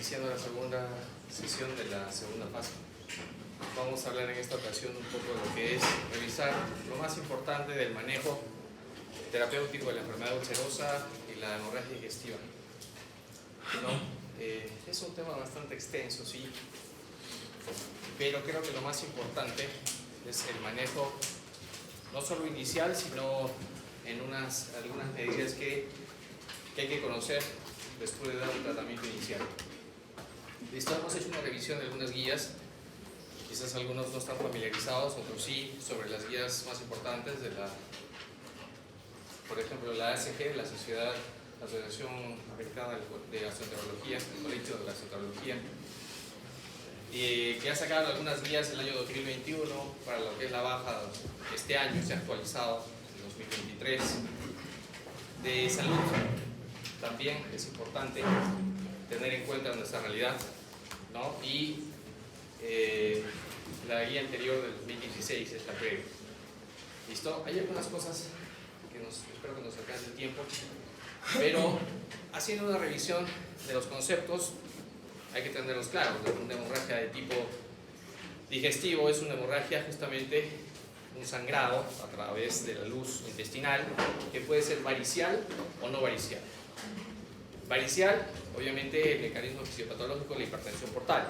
iniciando la segunda sesión de la segunda fase. Vamos a hablar en esta ocasión un poco de lo que es revisar lo más importante del manejo terapéutico de la enfermedad ulcerosa y la hemorragia digestiva, ¿no? Es un tema bastante extenso, sí, pero creo que lo más importante es el manejo no solo inicial, sino en algunas medidas que hay que conocer después de dar un tratamiento inicial. Listo, hemos hecho una revisión de algunas guías, quizás algunos no están familiarizados, otros sí, sobre las guías más importantes de por ejemplo, la ASG, la Asociación Americana de Gastroenterología, el Colegio de Gastroenterología, que ha sacado algunas guías el año 2021 para lo que es la baja este año, se ha actualizado en 2023, de salud. También es importante tener en cuenta nuestra realidad, ¿no? Y la guía anterior del 2016, esta previa. ¿Listo? Hay algunas cosas que espero que nos alcance el tiempo, pero haciendo una revisión de los conceptos hay que tenerlos claros. Una hemorragia de tipo digestivo es una hemorragia justamente un sangrado a través de la luz intestinal que puede ser varicial o no varicial. Varicial, obviamente, el mecanismo fisiopatológico de la hipertensión portal.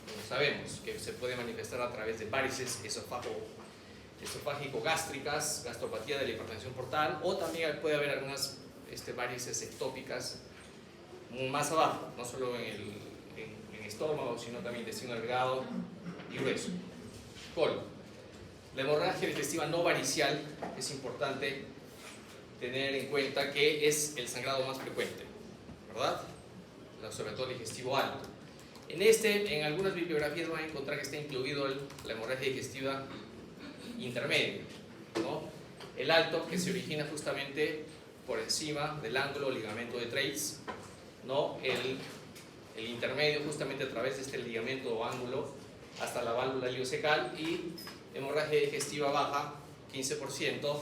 Como sabemos que se puede manifestar a través de varices esofágico-gástricas, gastropatía de la hipertensión portal, o también puede haber algunas varices ectópicas más abajo, no solo en estómago, sino también intestino delgado y grueso. Colon. La hemorragia digestiva no varicial es importante tener en cuenta que es el sangrado más frecuente, ¿verdad? Sobre todo digestivo alto. En algunas bibliografías van a encontrar que está incluido la hemorragia digestiva intermedia, ¿no? El alto, que se origina justamente por encima del ángulo ligamento de Treitz, ¿no? El intermedio justamente a través de este ligamento o ángulo hasta la válvula iliocecal, y hemorragia digestiva baja 15%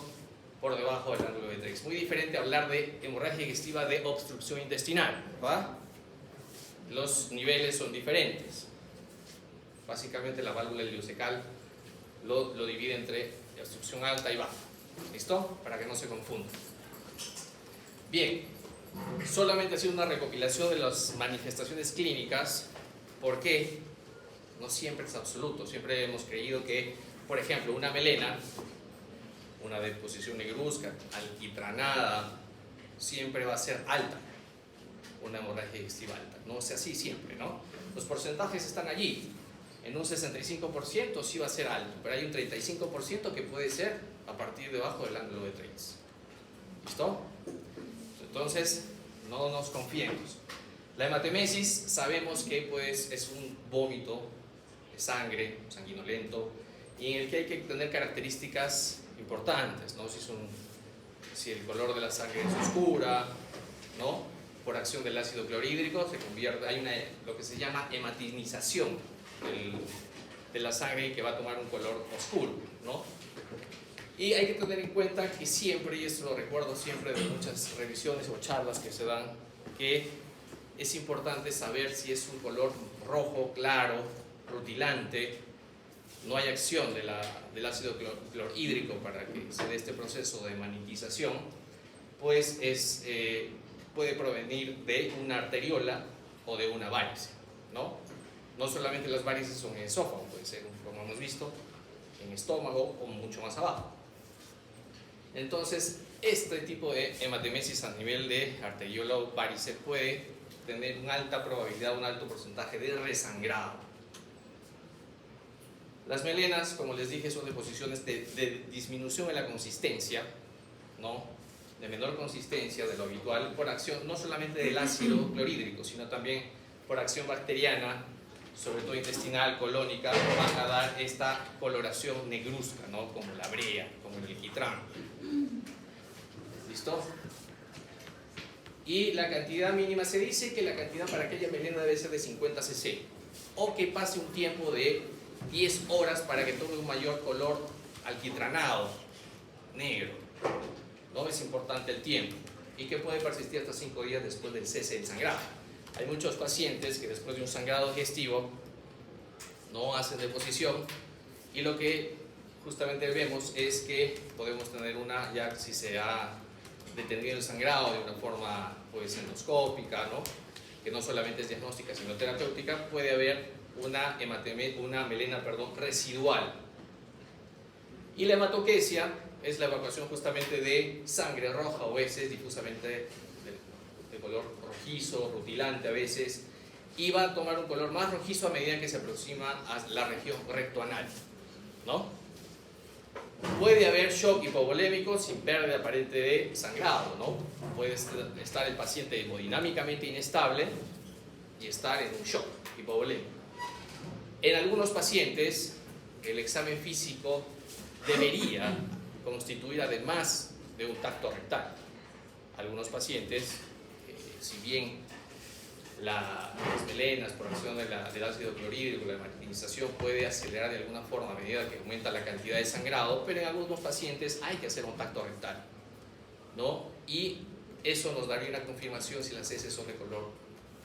por debajo del ángulo de Treitz. Muy diferente a hablar de hemorragia digestiva de obstrucción intestinal, ¿verdad? Los niveles son diferentes. Básicamente la válvula iliocecal lo divide entre obstrucción alta y baja. ¿Listo? Para que no se confunda. Bien, solamente ha sido una recopilación de las manifestaciones clínicas, porque no siempre es absoluto. Siempre hemos creído que, por ejemplo, una melena, una deposición negruzca, alquitranada, siempre va a ser alta, una hemorragia digestiva alta. No es así siempre, ¿no? Los porcentajes están allí. En un 65% sí va a ser alto, pero hay un 35% que puede ser a partir debajo del ángulo de Treitz. ¿Listo? Entonces, no nos confiemos. La hematemesis sabemos que pues, es un vómito de sangre, sanguinolento, y en el que hay que tener características importantes, ¿no? Si el color de la sangre es oscura, ¿no? Por acción del ácido clorhídrico se convierte, hay lo que se llama hematinización de la sangre, que va a tomar un color oscuro, ¿no? Y hay que tener en cuenta que siempre, y esto lo recuerdo siempre de muchas revisiones o charlas que se dan, que es importante saber si es un color rojo, claro, rutilante, no hay acción del ácido clorhídrico para que se dé este proceso de hematinización, pues puede provenir de una arteriola o de una varice, ¿no? No solamente las varices son en esófago, puede ser, como hemos visto, en estómago o mucho más abajo. Entonces, este tipo de hematemesis a nivel de arteriola o varice puede tener una alta probabilidad, un alto porcentaje de resangrado. Las melenas, como les dije, son deposiciones de disminución en la consistencia, ¿no? De menor consistencia de lo habitual, por acción no solamente del ácido clorhídrico, sino también por acción bacteriana, sobre todo intestinal, colónica, van a dar esta coloración negruzca, ¿no? Como la brea, como el alquitrán. ¿Listo? Y la cantidad mínima, se dice que la cantidad para aquella melena debe ser de 50 cc, o que pase un tiempo de 10 horas para que tome un mayor color alquitranado, negro. No es importante el tiempo, y que puede persistir hasta 5 días después del cese del sangrado. Hay muchos pacientes que después de un sangrado digestivo no hacen deposición, y lo que justamente vemos es que podemos tener ya si se ha detenido el sangrado de una forma pues endoscópica, ¿no? Que no solamente es diagnóstica sino terapéutica, puede haber una melena residual. Y la hematoquesia es la evacuación justamente de sangre roja o heces difusamente de color rojizo, rutilante a veces, y va a tomar un color más rojizo a medida que se aproxima a la región rectoanal, ¿no? Puede haber shock hipovolémico sin pérdida aparente de sangrado, ¿no? Puede estar el paciente hemodinámicamente inestable y estar en un shock hipovolémico. En algunos pacientes, el examen físico debería constituir además de un tacto rectal. Algunos pacientes, si bien las melenas por acción del ácido clorhídrico, la hematinización puede acelerar de alguna forma a medida que aumenta la cantidad de sangrado, pero en algunos pacientes hay que hacer un tacto rectal, ¿no? Y eso nos daría una confirmación si las heces son de color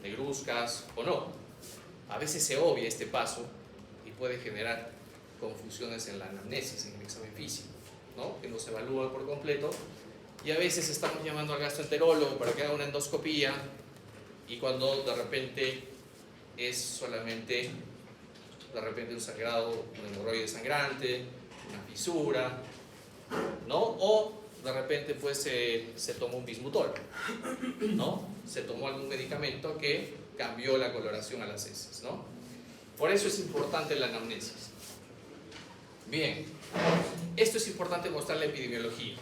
negruzcas o no. A veces se obvia este paso y puede generar confusiones en la anamnesis, en el examen físico, ¿no? Que no se evalúa por completo, y a veces estamos llamando al gastroenterólogo para que haga una endoscopía, y cuando de repente es solamente un sangrado, un hemorroide sangrante, una fisura, ¿no? O de repente pues se tomó un bismutol, ¿no? Se tomó algún medicamento que cambió la coloración a las heces, ¿no? Por eso es importante la anamnesis. Bien, esto es importante mostrar la epidemiología.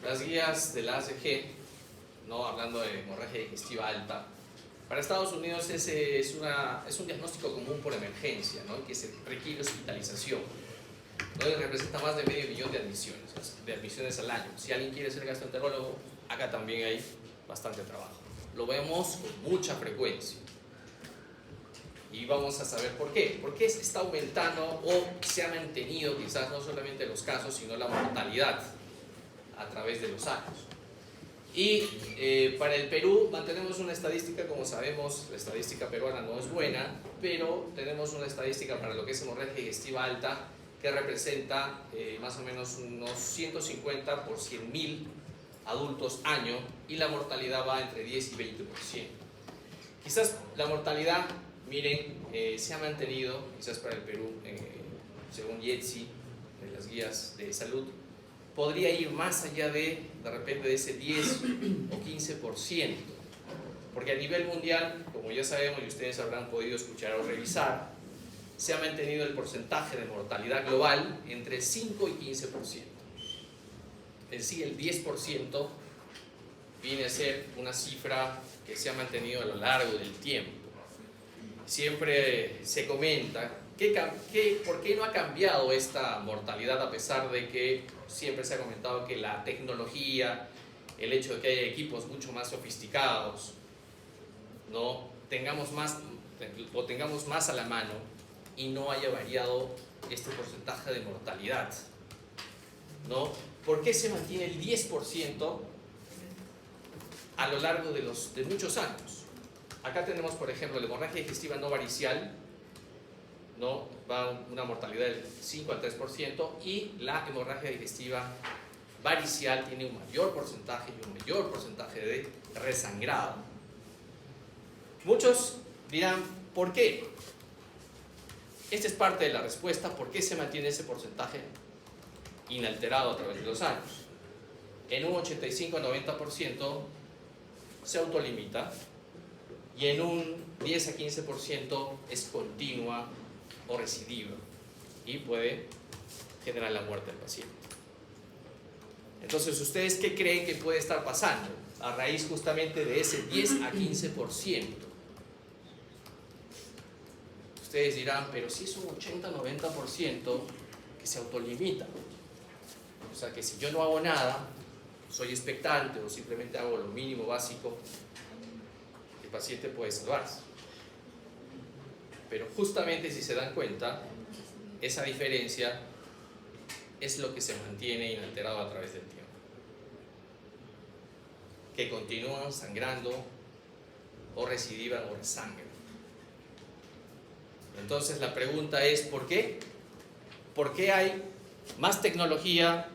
Las guías de la ACG, ¿no? Hablando de hemorragia digestiva alta, para Estados Unidos es un diagnóstico común por emergencia, ¿no? Que se requiere hospitalización, ¿no? Y representa más de 500.000 de admisiones al año. Si alguien quiere ser gastroenterólogo, acá también hay bastante trabajo. Lo vemos con mucha frecuencia. Y vamos a saber por qué. ¿Por qué está aumentando o se ha mantenido quizás no solamente los casos, sino la mortalidad a través de los años? Y para el Perú mantenemos una estadística, como sabemos, la estadística peruana no es buena, pero tenemos una estadística para lo que es hemorragia digestiva alta que representa más o menos unos 150 por 100.000 adultos año, y la mortalidad va entre 10 y 20%. Quizás la mortalidad, miren, se ha mantenido, quizás para el Perú, según IETSI, de las guías de salud, podría ir más allá de repente de ese 10 o 15%, porque a nivel mundial, como ya sabemos y ustedes habrán podido escuchar o revisar, se ha mantenido el porcentaje de mortalidad global entre 5 y 15%. Es decir, el 10% viene a ser una cifra que se ha mantenido a lo largo del tiempo. Siempre se comenta ¿por qué no ha cambiado esta mortalidad, a pesar de que siempre se ha comentado que la tecnología, el hecho de que haya equipos mucho más sofisticados, ¿no? tengamos más a la mano y no haya variado este porcentaje de mortalidad, ¿no? ¿Por qué se mantiene el 10% a lo largo de muchos años? Acá tenemos, por ejemplo, la hemorragia digestiva no varicial, ¿no? Va una mortalidad del 5 al 3%, y la hemorragia digestiva varicial tiene un mayor porcentaje y un mayor porcentaje de resangrado. Muchos dirán, ¿por qué? Esta es parte de la respuesta. ¿Por qué se mantiene ese porcentaje inalterado a través de los años? En un 85-90% se autolimita, y en un 10 a 15% es continua o recidiva y puede generar la muerte del paciente. Entonces, ¿ustedes qué creen que puede estar pasando a raíz justamente de ese 10 a 15%? Ustedes dirán, pero si es un 80-90% que se autolimita, o sea que si yo no hago nada, soy expectante o simplemente hago lo mínimo básico, el paciente puede salvarse. Pero justamente, si se dan cuenta, esa diferencia es lo que se mantiene inalterado a través del tiempo, que continúan sangrando o recidivan o resangran. Entonces la pregunta es ¿por qué? ¿Por qué hay más tecnología,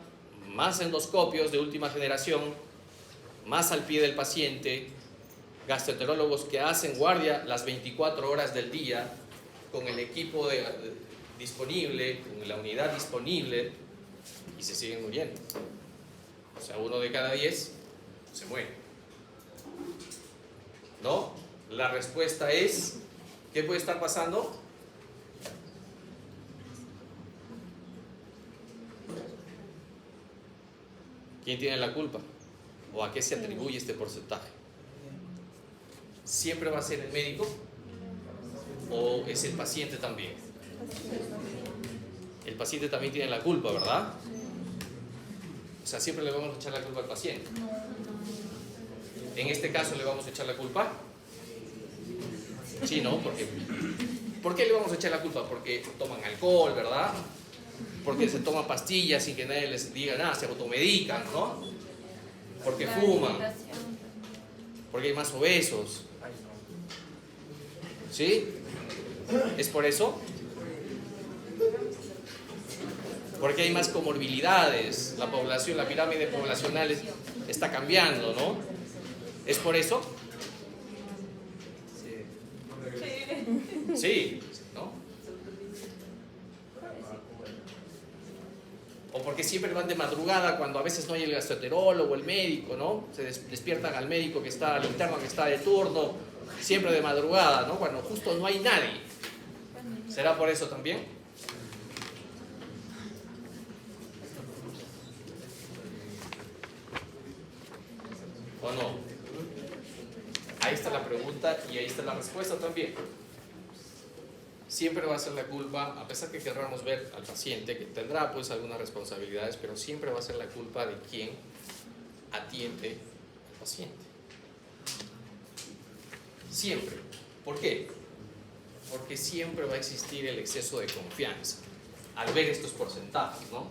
más endoscopios de última generación, más al pie del paciente, gastroenterólogos que hacen guardia las 24 horas del día con el equipo disponible, con la unidad disponible, y se siguen muriendo? O sea, 1 de cada 10 se muere. ¿No? La respuesta es, ¿qué puede estar pasando? ¿Quién tiene la culpa? ¿O a qué se atribuye este porcentaje? ¿Siempre va a ser el médico? ¿O es el paciente también? El paciente también tiene la culpa, ¿verdad? O sea, siempre le vamos a echar la culpa al paciente. En este caso le vamos a echar la culpa. Sí, ¿no? ¿Por qué le vamos a echar la culpa? Porque toman alcohol, ¿verdad? Porque se toman pastillas sin que nadie les diga nada, se automedican, ¿no? Porque fuman, porque hay más obesos. ¿Sí? ¿Es por eso? Porque hay más comorbilidades, la población, la pirámide poblacional está cambiando, ¿no? ¿Es por eso? Sí, ¿no? O porque siempre van de madrugada cuando a veces no hay el gastroenterólogo o el médico, ¿no? Se despiertan al médico que está, al interno que está de turno, siempre de madrugada, ¿no? Cuando justo no hay nadie. ¿Será por eso también? ¿O no? Ahí está la pregunta y ahí está la respuesta también. Siempre va a ser la culpa, a pesar que querramos ver al paciente, que tendrá pues algunas responsabilidades, pero siempre va a ser la culpa de quien atiende al paciente. Siempre. ¿Por qué? Porque siempre va a existir el exceso de confianza al ver estos porcentajes, ¿no?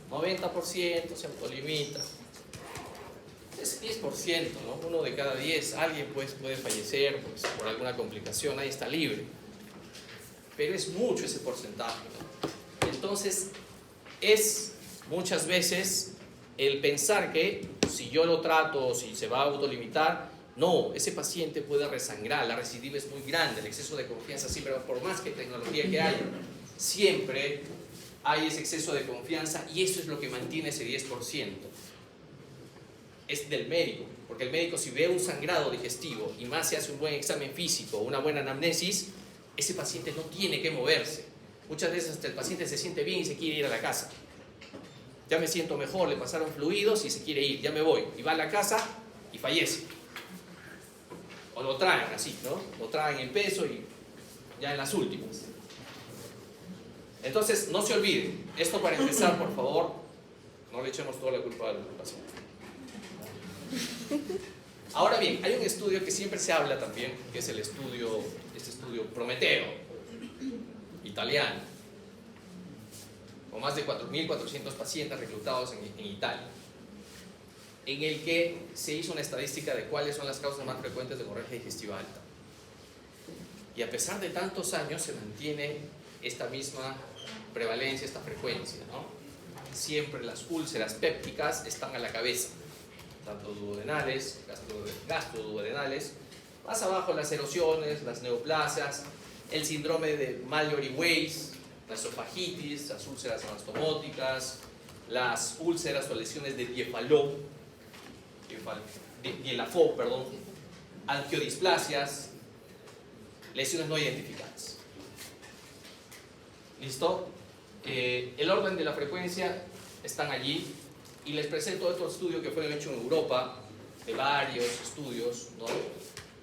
90% se autolimita. Es 10%, ¿no? 1 de cada 10. Alguien pues puede fallecer pues, por alguna complicación, nadie está libre. Pero es mucho ese porcentaje, ¿no? Entonces, es muchas veces el pensar que si yo lo trato o si se va a autolimitar, no, ese paciente puede resangrar, la recidiva es muy grande, el exceso de confianza siempre, por más que tecnología que haya, siempre hay ese exceso de confianza y eso es lo que mantiene ese 10%. Es del médico, porque el médico si ve un sangrado digestivo y más se hace un buen examen físico, una buena anamnesis, ese paciente no tiene que moverse. Muchas veces hasta el paciente se siente bien y se quiere ir a la casa. Ya me siento mejor, le pasaron fluidos y se quiere ir, ya me voy. Y va a la casa y fallece. O lo traen así, ¿no? Lo traen en peso y ya en las últimas. Entonces, no se olviden, esto para empezar, por favor, no le echemos toda la culpa al paciente. Ahora bien, hay un estudio que siempre se habla también, que es el estudio, este estudio Prometeo, italiano, con más de 4.400 pacientes reclutados en Italia, en el que se hizo una estadística de cuáles son las causas más frecuentes de hemorragia digestiva alta. Y a pesar de tantos años se mantiene esta misma prevalencia, esta frecuencia, ¿no? Siempre las úlceras pépticas están a la cabeza, tanto duodenales, gastroduodenales, más abajo las erosiones, las neoplasias, el síndrome de Mallory-Weiss, la esofagitis, las úlceras anastomóticas, las úlceras o lesiones de Dielafo, angiodisplasias, lesiones no identificadas. ¿Listo? El orden de la frecuencia están allí y les presento otro estudio que fue hecho en Europa, de varios estudios, ¿no?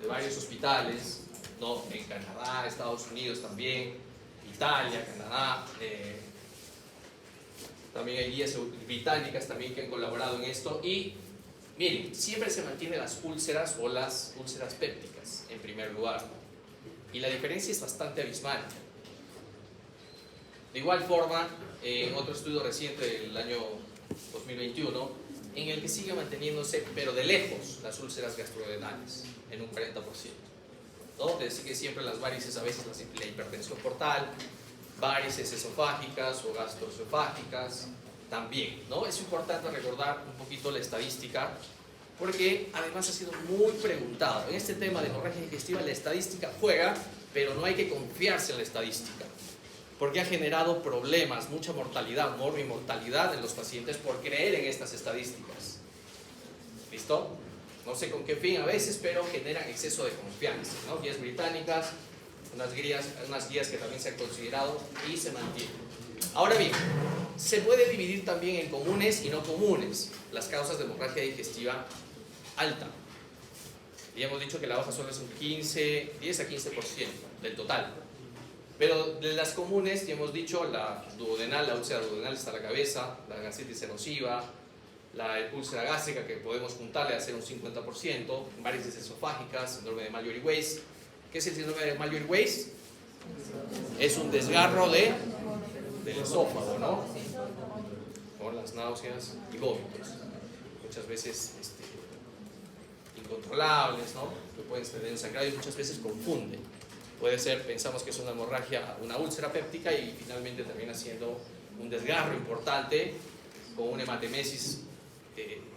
De varios hospitales, ¿no? En Canadá, Estados Unidos también, Italia, Canadá, también hay guías británicas también que han colaborado en esto y miren, siempre se mantienen las úlceras o las úlceras pépticas en primer lugar y la diferencia es bastante abismal. De igual forma, en otro estudio reciente del año 2021, en el que sigue manteniéndose, pero de lejos, las úlceras gastroduodenales, en un 40%. ¿no? Decir que siempre las varices, a veces la hipertensión portal, varices esofágicas o gastroesofágicas también, ¿no? Es importante recordar un poquito la estadística, porque además ha sido muy preguntado. En este tema de hemorragia digestiva la estadística juega, pero no hay que confiarse en la estadística, porque ha generado problemas, mucha mortalidad, morbimortalidad en los pacientes por creer en estas estadísticas. ¿Listo? No sé con qué fin a veces, pero generan exceso de confianza, ¿no? Guías británicas, unas guías que también se han considerado y se mantienen. Ahora bien, se puede dividir también en comunes y no comunes las causas de hemorragia digestiva alta. Y hemos dicho que la baja solo es un 10 a 15% del total. Pero de las comunes, ya hemos dicho, la duodenal, la úlcera duodenal está en la cabeza, la gastritis erosiva, la úlcera gástrica, que podemos juntarle a hacer un 50%, varices esofágicas, síndrome de Mallory-Weiss. ¿Qué es el síndrome de Mallory-Weiss? Es un desgarro del esófago, ¿no? Con las náuseas y vómitos. Muchas veces incontrolables, ¿no? Que pueden ser ensangrado y muchas veces confunden. Puede ser, pensamos que es una hemorragia, una úlcera péptica y finalmente termina siendo un desgarro importante con una hematemesis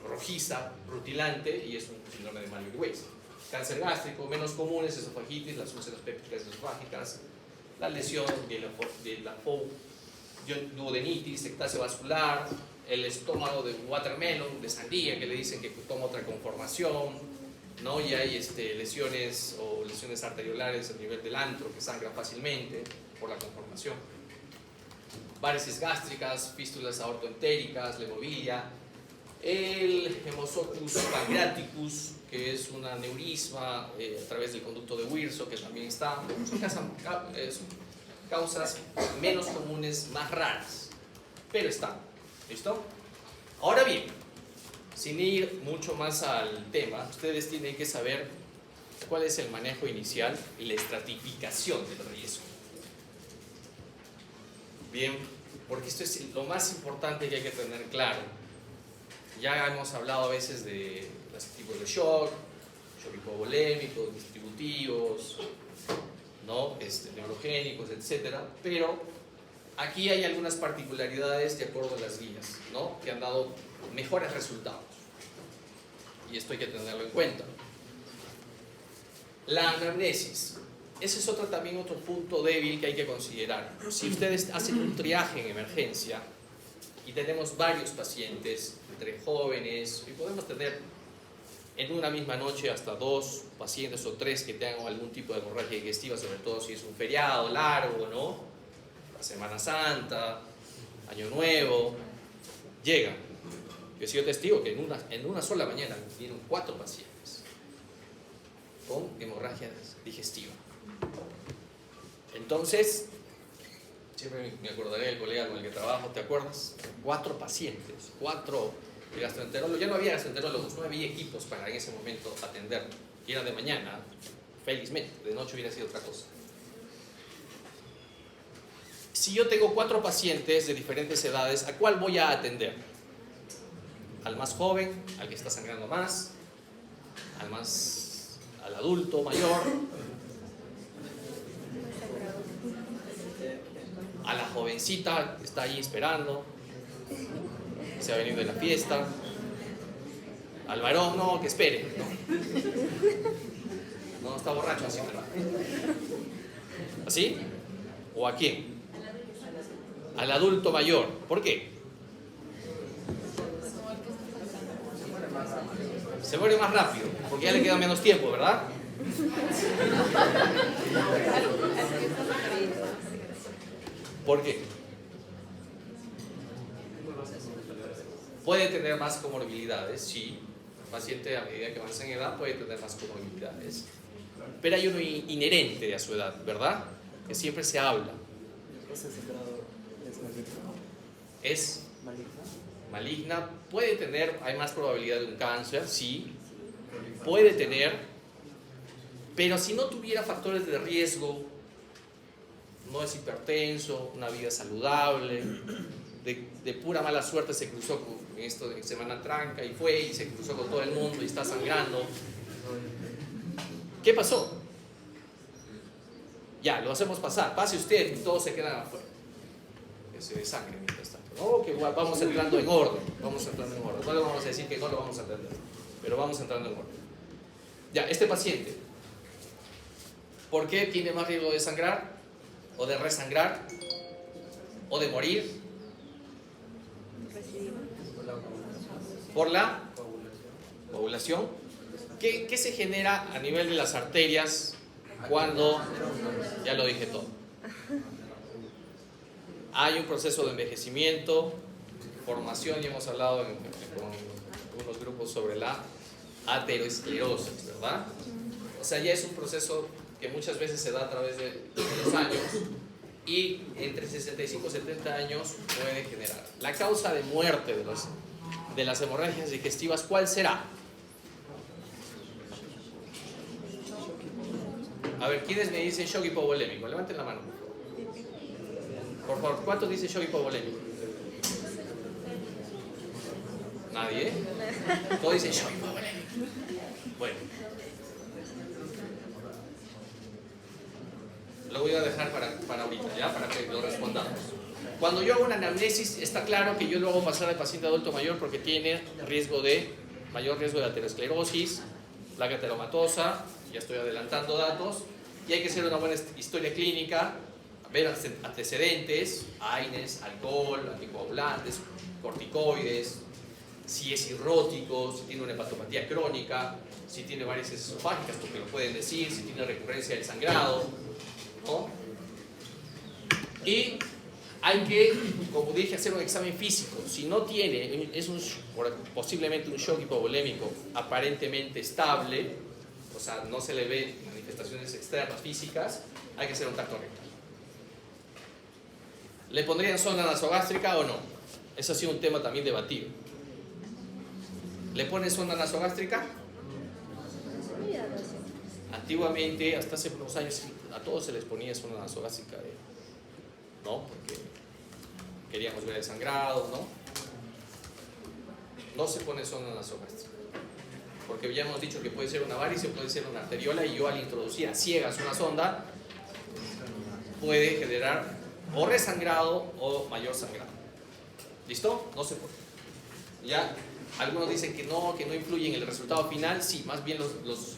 rojiza, rutilante, y es un síndrome de Mallory-Weiss. Cáncer gástrico, menos comunes, esofagitis, las úlceras pépticas esofágicas, la lesión de la duodenitis, ectasia vascular, el estómago de watermelon, de sandía, que le dicen que toma otra conformación, ¿no? Y hay lesiones o lesiones arteriolares a nivel del antro que sangran fácilmente por la conformación. Varices gástricas, fístulas aortoentéricas, levobilia, el hemosotus pancreaticus, que es un aneurisma a través del conducto de Wirso, que también está. Son causas menos comunes, más raras, pero están. ¿Listo? Ahora bien, sin ir mucho más al tema, ustedes tienen que saber cuál es el manejo inicial y la estratificación del riesgo. Bien, porque esto es lo más importante que hay que tener claro. Ya hemos hablado a veces de los tipos de shock hipovolémicos, distributivos, ¿no? Neurogénicos, etc. Pero aquí hay algunas particularidades de acuerdo a las guías, ¿no? Que han dado mejores resultados. Y esto hay que tenerlo en cuenta. La anamnesis. Ese es también otro punto débil que hay que considerar. Si ustedes hacen un triaje en emergencia y tenemos varios pacientes, entre jóvenes, y podemos tener en una misma noche hasta 2 pacientes o 3 que tengan algún tipo de hemorragia digestiva, sobre todo si es un feriado largo, ¿no? La Semana Santa, Año Nuevo, llegan. Yo he sido testigo que en una sola mañana vinieron 4 pacientes con hemorragia digestiva. Entonces, siempre me acordaré del colega con el que trabajo, ¿te acuerdas? 4 pacientes, 4 de gastroenterólogos. Ya no había gastroenterólogos, no había equipos para en ese momento atender. Y era de mañana, felizmente, de noche hubiera sido otra cosa. Si yo tengo 4 pacientes de diferentes edades, ¿a cuál voy a atender? Al más joven, al que está sangrando más, al adulto mayor, a la jovencita que está ahí esperando, que se ha venido de la fiesta, al varón, no, que espere, no está borracho así, ¿verdad? ¿Así? ¿O a quién? Al adulto mayor. ¿Por qué? Se muere más rápido, porque ya le queda menos tiempo, ¿verdad? ¿Por qué? Puede tener más comorbilidades, sí. El paciente a medida que avanza en edad puede tener más comorbilidades. Pero hay uno inherente a su edad, ¿verdad? Que siempre se habla. ¿Es maligna? Puede tener, hay más probabilidad de un cáncer, sí. Puede tener, pero si no tuviera factores de riesgo, no es hipertenso, una vida saludable, de pura mala suerte se cruzó en esto de Semana Tranca y fue y se cruzó con todo el mundo y está sangrando. ¿Qué pasó? Ya, lo hacemos pasar. Pase usted y todos se quedan afuera. Que se desangre mientras tanto. No, que vamos entrando en orden. Vamos entrando en orden. No le vamos a decir que no lo vamos a atender, pero vamos entrando en orden. Ya, este paciente, ¿por qué tiene más riesgo de sangrar? ¿O de resangrar? ¿O de morir? Por la coagulación. ¿Qué se genera a nivel de las arterias cuando, ya lo dije todo, hay un proceso de envejecimiento, formación, y hemos hablado con unos grupos sobre la aterosclerosis, ¿verdad? O sea, ya es un proceso que muchas veces se da a través de los años, y entre 65 y 70 años puede generar. La causa de muerte de las hemorragias digestivas, ¿cuál será? A ver, ¿quiénes me dicen shock hipovolémico? Levanten la mano. Por favor, ¿cuántos dicen shock hipovolémico? ¿Nadie? Todos dicen shock hipovolémico. Bueno. Lo voy a dejar para ahorita, ¿ya? Para que lo respondamos. Cuando yo hago una anamnesis, está claro que yo lo hago pasar al paciente adulto mayor porque tiene mayor riesgo de aterosclerosis, placa ateromatosa, ya estoy adelantando datos, y hay que hacer una buena historia clínica, ver antecedentes, AINES, alcohol, anticoagulantes, corticoides, si es cirrótico, si tiene una hepatopatía crónica, si tiene varices esofágicas, porque lo pueden decir, si tiene recurrencia del sangrado, ¿no? Y hay que, como dije, hacer un examen físico. Si no tiene, posiblemente un shock hipovolémico aparentemente estable, o sea, no se le ve manifestaciones externas físicas, hay que hacer un tacto rectal. ¿Le pondrían sonda nasogástrica o no? Eso ha sido un tema también debatido. ¿Le ponen sonda nasogástrica? Antiguamente, hasta hace unos años, a todos se les ponía sonda nasogástrica, ¿no? Porque queríamos ver el sangrado, ¿no? No se pone sonda nasogástrica, porque ya hemos dicho que puede ser una varice, puede ser una arteriola, y yo al introducir a ciegas una sonda puede generar o resangrado o mayor sangrado. ¿Listo? No se puede. Ya, algunos dicen que no influye en el resultado final. Sí, más bien los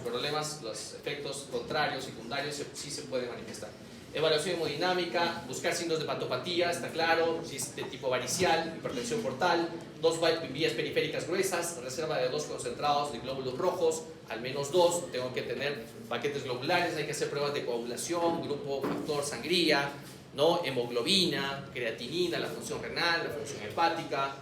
problemas, los efectos contrarios, secundarios, sí se pueden manifestar. Evaluación hemodinámica, buscar signos de hepatopatía, está claro, si es de tipo varicial, hipertensión portal, 2 vías periféricas gruesas, reserva de 2 concentrados de glóbulos rojos, al menos 2, tengo que tener paquetes globulares, hay que hacer pruebas de coagulación, grupo factor sangría, ¿no? Hemoglobina, creatinina, la función renal, la función hepática.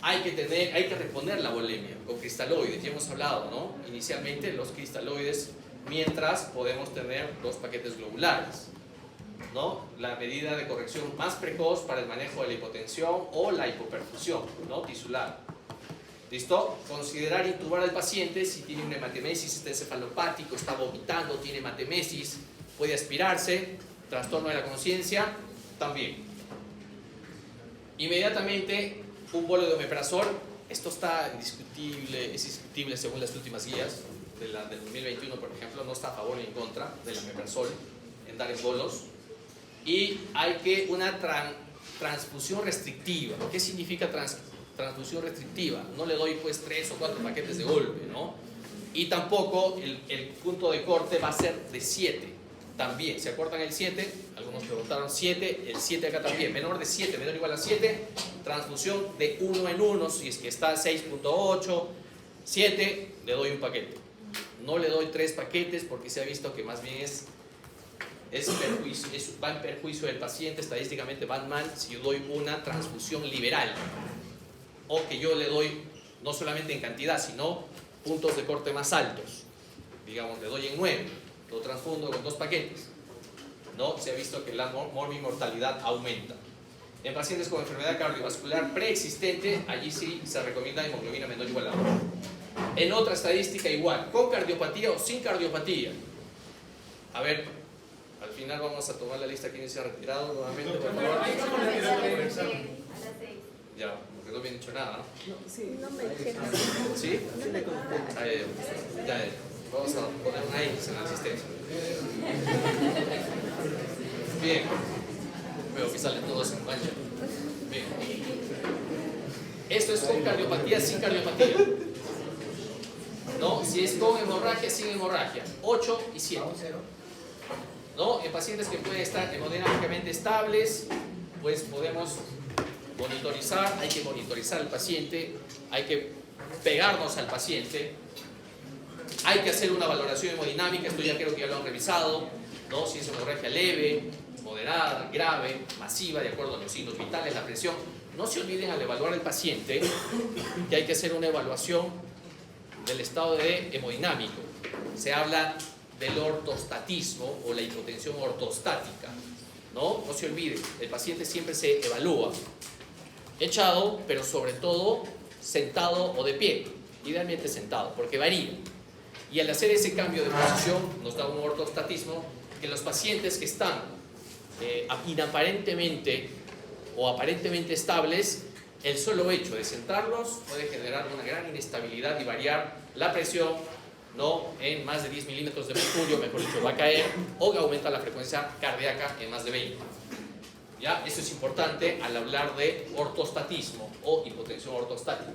Hay que reponer la volemia con cristaloides, ya hemos hablado, ¿no? Inicialmente los cristaloides, mientras podemos tener 2 paquetes globulares, ¿no? La medida de corrección más precoz para el manejo de la hipotensión o la hipoperfusión, ¿no? Tisular. ¿Listo? Considerar intubar al paciente si tiene una hematemesis, está encefalopático, está vomitando, tiene hematemesis, puede aspirarse, trastorno de la conciencia, también. Inmediatamente, un bolo de omeprazol. Esto está indiscutible, es indiscutible según las últimas guías del 2021, por ejemplo, no está a favor ni en contra del omeprazol en dar en bolos. Y hay que una transfusión restrictiva. ¿Qué significa transfusión restrictiva? No le doy pues 3 o 4 paquetes de golpe, ¿no? Y tampoco el punto de corte va a ser de 7. También, ¿se acuerdan el 7? Algunos preguntaron 7, el 7 acá también, menor de 7, menor o igual a 7, transfusión de 1 en 1, si es que está 6.8, 7, le doy un paquete. No le doy 3 paquetes porque se ha visto que más bien va en perjuicio del paciente, estadísticamente van mal si yo doy una transfusión liberal, o que yo le doy no solamente en cantidad, sino puntos de corte más altos. Digamos, le doy en 9, lo transfundo con 2 paquetes, ¿no? Se ha visto que la mortalidad aumenta. En pacientes con enfermedad cardiovascular preexistente, allí sí se recomienda hemoglobina menor o igual a 1. En otra estadística igual, con cardiopatía o sin cardiopatía. A ver, al final vamos a tomar la lista. ¿Quién se ha retirado nuevamente? Por favor. Ya, porque no me han dicho nada, ¿no? Sí, no me dijeron. ¿Sí? Ya, Vamos a poner una X en la asistencia. Bien. Veo que salen todos en mancha. Bien. Esto es con cardiopatía, sin cardiopatía. ¿No? Si es con hemorragia, sin hemorragia. 8 y 7. ¿No? En pacientes que pueden estar hemodinámicamente estables, pues podemos monitorizar, hay que monitorizar al paciente, hay que pegarnos al paciente, hay que hacer una valoración hemodinámica, esto ya creo que ya lo han revisado, ¿no? Si es hemorragia leve, moderada, grave, masiva, de acuerdo a los signos vitales, la presión. No se olviden al evaluar al paciente que hay que hacer una evaluación del estado de hemodinámico. Se habla del ortostatismo o la hipotensión ortostática, ¿no? No se olviden, el paciente siempre se evalúa echado, pero sobre todo sentado o de pie, idealmente sentado, porque varía. Y al hacer ese cambio de posición nos da un ortostatismo que los pacientes que están inaparentemente o aparentemente estables, el solo hecho de sentarlos puede generar una gran inestabilidad y variar la presión, ¿no? En más de 10 milímetros de mercurio, mejor dicho, va a caer, o que aumenta la frecuencia cardíaca en más de 20. ¿Ya? Eso es importante al hablar de ortostatismo o hipotensión ortostática.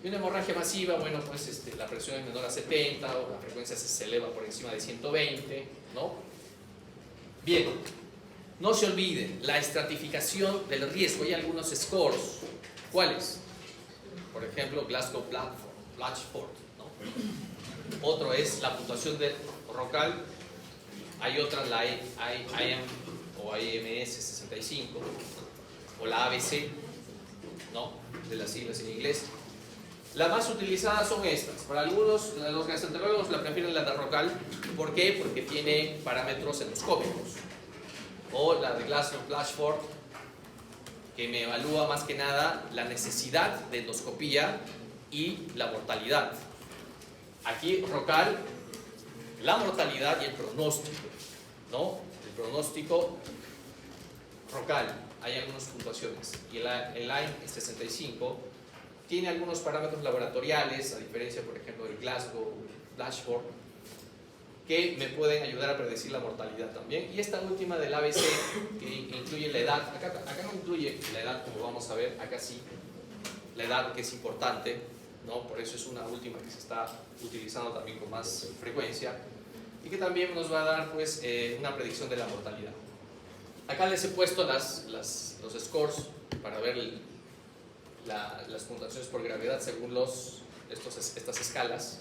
Y una hemorragia masiva, bueno, pues la presión es menor a 70 o la frecuencia se eleva por encima de 120, ¿no? Bien, no se olviden, la estratificación del riesgo. Hay algunos scores. ¿Cuáles? Por ejemplo, Glasgow Blatchford, ¿no? Otro es la puntuación de Rocal. Hay otra, la IM o IMS 65 o la ABC, ¿no? De las siglas en inglés. Las más utilizadas son estas. Para algunos, los gastroenterólogos la prefieren la de Rocal. ¿Por qué? Porque tiene parámetros endoscópicos. O la de Glasgow-Blatchford, que me evalúa más que nada la necesidad de endoscopía y la mortalidad. Aquí Rocal, la mortalidad y el pronóstico, ¿no? El pronóstico Rocal, hay algunas puntuaciones. Y el Lyme 65 tiene algunos parámetros laboratoriales, a diferencia, por ejemplo, del Glasgow-Blatchford, que me pueden ayudar a predecir la mortalidad también. Y esta última del ABC, que incluye la edad, acá no incluye la edad como vamos a ver, acá sí, la edad que es importante, ¿no? Por eso es una última que se está utilizando también con más frecuencia y que también nos va a dar pues, una predicción de la mortalidad. Acá les he puesto los scores para ver las puntuaciones por gravedad según estas escalas,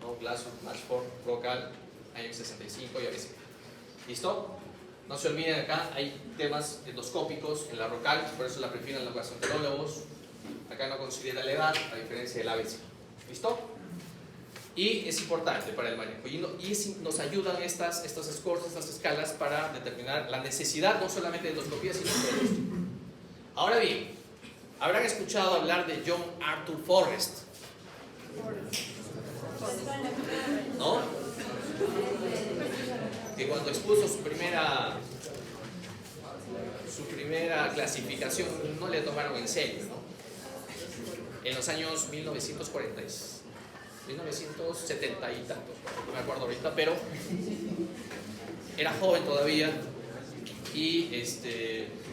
¿no? Glasgow, Blatchford, Rocal, IM65 y ABC. ¿Listo? No se olviden, acá hay temas endoscópicos en la Rocal, por eso la prefieren los gastroenterólogos. Acá no considera la edad, a diferencia del ABC. ¿Listo? Y es importante para el manejo. Y nos ayudan estos scores, estas escalas, para determinar la necesidad no solamente de endoscopía, sino de diagnóstico. Ahora bien, habrán escuchado hablar de John Arthur Forrest, ¿no? Que cuando expuso su primera clasificación no le tomaron en serio, ¿no? En los años 1970 y tantos, no me acuerdo ahorita, pero era joven todavía y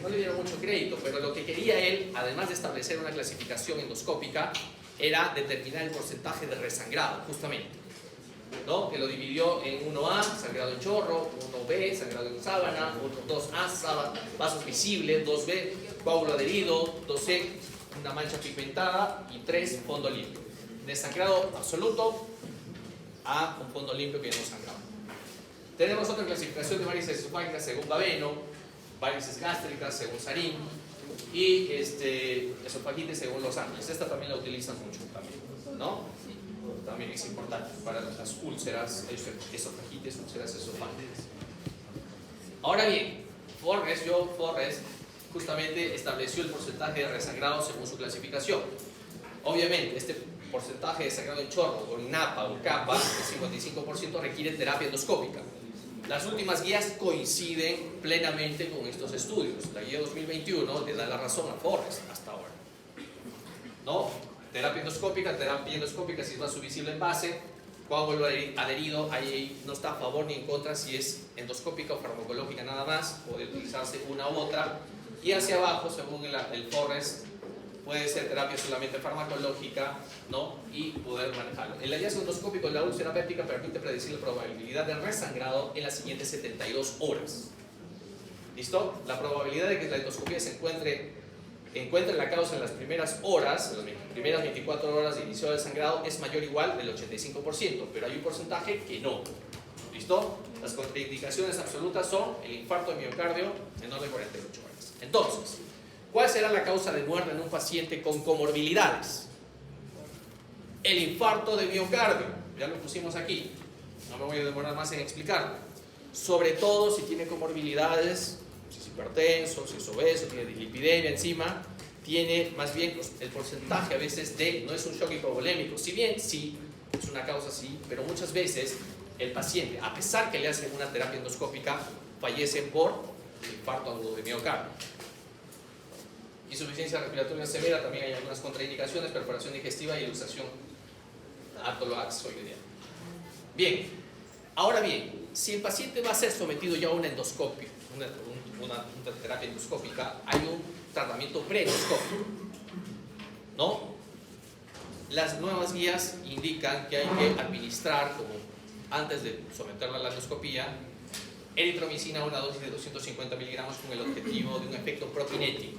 no le dieron mucho crédito, pero lo que quería él, además de establecer una clasificación endoscópica, era determinar el porcentaje de resangrado, justamente, ¿no? Que lo dividió en 1A, sangrado en chorro, 1B, sangrado en sábana, 2A, vasos visibles, 2B, coágulo adherido, 2C, una mancha pigmentada y 3, fondo limpio. De sangrado absoluto a un fondo limpio que no sangraba. Tenemos otra clasificación de varices esofágicas según Baveno, varices gástricas según Sarín y esofagitis según Los Ángeles. Esta también la utilizan mucho también, ¿no? También es importante para las úlceras, esofagitis, úlceras esofágicas. Ahora bien, Forrest justamente estableció el porcentaje de resangrado según su clasificación. Obviamente, este porcentaje de sangrado en chorro, o NAPA o CAPA, el 55% requiere terapia endoscópica. Las últimas guías coinciden plenamente con estos estudios. La guía 2021 le da la razón a Forrest hasta ahora, ¿no? Terapia endoscópica si es vasovisible en base, Coágulo adherido, ahí no está a favor ni en contra si es endoscópica o farmacológica nada más, puede utilizarse una u otra. Y hacia abajo, según el Forrest, puede ser terapia solamente farmacológica, ¿no? Y poder manejarlo. El hallazgo endoscópico de la úlcera péptica permite predecir la probabilidad de resangrado en las siguientes 72 horas. ¿Listo? La probabilidad de que la endoscopía se encuentre la causa en las primeras horas, en las primeras 24 horas de inicio del sangrado, es mayor o igual del 85%, pero hay un porcentaje que no. ¿Listo? Las contraindicaciones absolutas son el infarto de miocardio menor de 48 horas. Entonces, ¿cuál será la causa de muerte en un paciente con comorbilidades? El infarto de miocardio, ya lo pusimos aquí, no me voy a demorar más en explicarlo. Sobre todo si tiene comorbilidades, si es hipertenso, si es obeso, tiene dislipidemia encima, tiene más bien el porcentaje a veces de, no es un shock hipovolémico, si bien sí, es una causa sí, pero muchas veces el paciente, a pesar que le hacen una terapia endoscópica, fallece por infarto agudo de miocardio. Insuficiencia respiratoria severa, también hay algunas contraindicaciones, perforación digestiva y eluxación atoloaxoidea. Bien, ahora bien, si el paciente va a ser sometido ya a una endoscopia, una terapia endoscópica, hay un tratamiento preendoscópico, ¿no? Las nuevas guías indican que hay que administrar, como antes de someterlo a la endoscopía, eritromicina a una dosis de 250 miligramos con el objetivo de un efecto prokinético.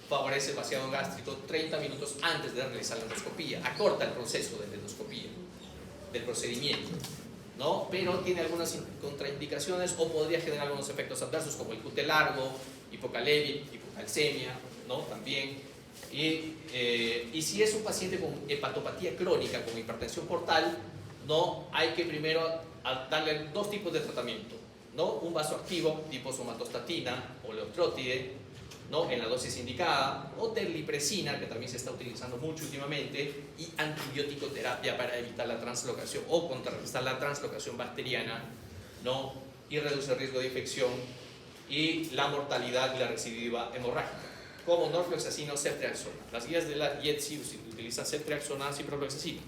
Favorece el vaciado gástrico 30 minutos antes de realizar la endoscopía, acorta el proceso de la endoscopía, del procedimiento, ¿no? Pero tiene algunas contraindicaciones o podría generar algunos efectos adversos como el QT largo, hipocalemia, hipocalcemia, ¿no? También. Y si es un paciente con hepatopatía crónica, con hipertensión portal, ¿no? Hay que primero darle dos tipos de tratamiento, ¿no? Un vasoactivo tipo somatostatina o leotrótide, ¿no? En la dosis indicada, o terlipresina, que también se está utilizando mucho últimamente, y antibiótico terapia para evitar la translocación o contrarrestar la translocación bacteriana, ¿no? Y reduce el riesgo de infección y la mortalidad y la recidiva hemorrágica, como norfloxacino o ceftriaxona. Las guías de la IETSI utilizan ceftriaxona, ciprofloxacino,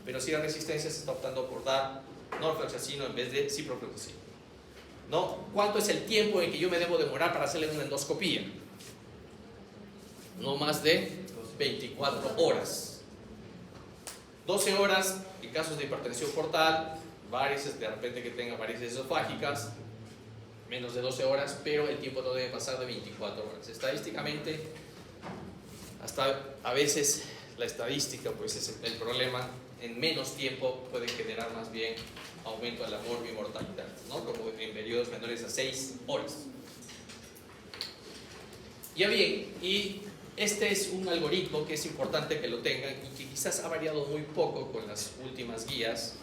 pero si la resistencia se está optando por dar norfloxacino en vez de ciprofloxacino, ¿no? ¿Cuánto es el tiempo en que yo me debo demorar para hacerle una endoscopía? No más de 24 horas. 12 horas en casos de hipertensión portal, varices, de repente que tenga varices esofágicas, menos de 12 horas, pero el tiempo no debe pasar de 24 horas. Estadísticamente, hasta a veces la estadística pues es el problema, en menos tiempo puede generar más bien aumento de la morbimortalidad, ¿no? Como en periodos menores a 6 horas. Ya bien, y este es un algoritmo que es importante que lo tengan y que quizás ha variado muy poco con las últimas guías,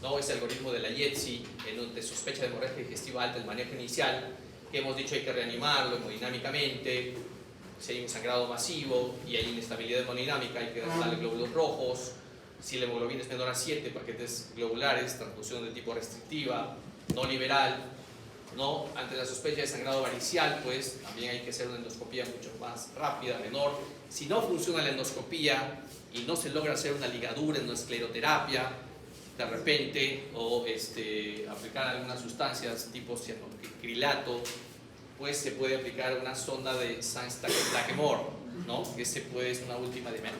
¿no? Es el algoritmo de la IETSI, de sospecha de hemorragia digestiva alta, el manejo inicial, que hemos dicho hay que reanimarlo hemodinámicamente, si hay un sangrado masivo y hay inestabilidad hemodinámica hay que darle glóbulos rojos, si la hemoglobina es menor a 7, paquetes globulares, transfusión de tipo restrictiva, no liberal, ¿no? Ante la sospecha de sangrado varicial, pues también hay que hacer una endoscopía mucho más rápida, menor. Si no funciona la endoscopía y no se logra hacer una ligadura en una escleroterapia, de repente, o aplicar algunas sustancias tipo cianocrilato, pues se puede aplicar una sonda de Sainz-Lakemore, ¿no? Que es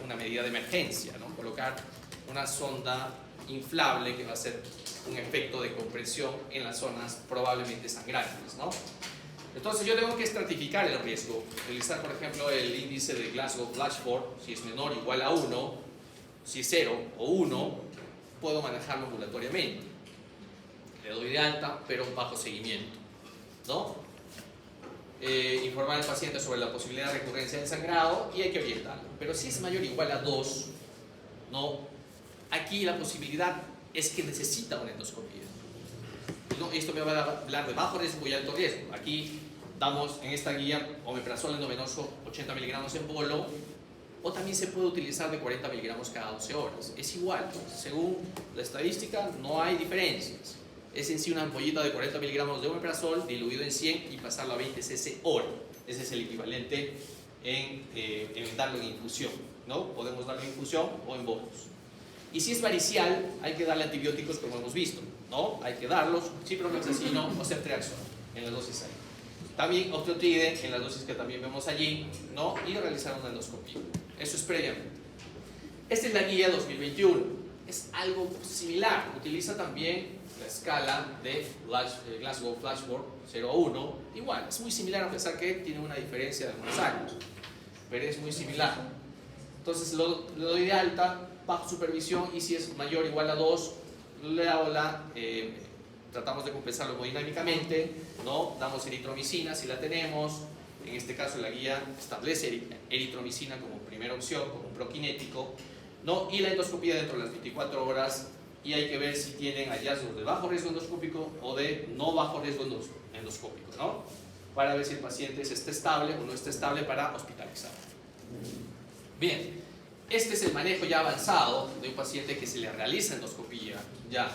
una medida de emergencia, ¿no? Colocar una sonda inflable que va a hacer un efecto de compresión en las zonas probablemente sangrantes, ¿no? Entonces yo tengo que estratificar el riesgo, utilizar por ejemplo el índice de Glasgow-Blatchford, si es menor o igual a 1, si es 0 o 1, puedo manejarlo ambulatoriamente. Le doy de alta, pero bajo seguimiento, ¿no? Informar al paciente sobre la posibilidad de recurrencia del sangrado y hay que orientarlo. Pero si es mayor o igual a 2, ¿no? Aquí la posibilidad es que necesita una endoscopía. ¿No? Esto me va a hablar de bajo riesgo y alto riesgo. Aquí damos en esta guía omeprazol endovenoso 80 miligramos en bolo, o también se puede utilizar de 40 miligramos cada 12 horas. Es igual, según la estadística no hay diferencias. Es en sí una ampollita de 40 miligramos de omeprazol diluido en 100 y pasarlo a 20 cc hora. Ese es el equivalente en darlo en infusión, ¿no? Podemos darlo en infusión o en bolos. Y si es varicial, hay que darle antibióticos como hemos visto, ¿no? Hay que darlos, ciprofloxacino o ceftriaxona en las dosis ahí. También octreotide en las dosis que también vemos allí, ¿no? Y realizar una endoscopia. Eso es previamente. Esta es la guía 2021. Es algo similar. Utiliza también la escala de Glasgow Flashboard 0-1. Igual, es muy similar a pesar que tiene una diferencia de algunos años. Pero es muy similar. Entonces lo doy de alta bajo supervisión y si es mayor o igual a 2, le hago tratamos de compensarlo hemodinámicamente, ¿no? Damos eritromicina si la tenemos. En este caso la guía establece eritromicina como primera opción, como un prokinético, ¿no? Y la endoscopía dentro de las 24 horas y hay que ver si tienen hallazgos de bajo riesgo endoscópico o de no bajo riesgo endoscópico, ¿no? Para ver si el paciente está estable o no está estable para hospitalizar. Bien, este es el manejo ya avanzado de un paciente que se le realiza endoscopía, ya,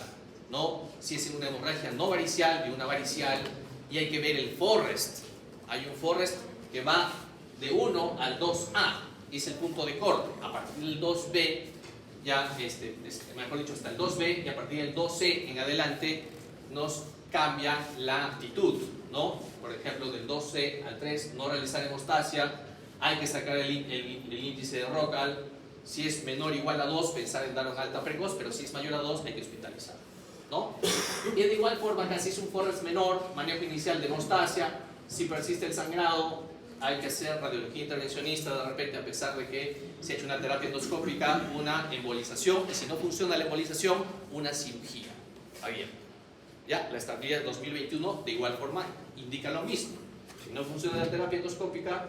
¿no? Si es una hemorragia no varicial, de una varicial, y hay que ver el Forrest. Hay un Forrest que va de 1 al 2A, y es el punto de corte. A partir del 2B, ya, mejor dicho, hasta el 2B, y a partir del 2C en adelante, nos cambia la actitud, ¿no? Por ejemplo, del 2C al 3, no realizar hemostasia, hay que sacar el índice de Rockall. Si es menor o igual a 2, pensar en dar una alta precoz, pero si es mayor a 2, hay que hospitalizar, ¿no? Y de igual forma, casi es un Forrest menor, manejo inicial de hemostasia. Si persiste el sangrado, hay que hacer radiología intervencionista de repente, a pesar de que se ha hecho una terapia endoscópica, una embolización, y si no funciona la embolización, una cirugía abierta. Ya, la estabilidad 2021 de igual forma indica lo mismo. Si no funciona la terapia endoscópica,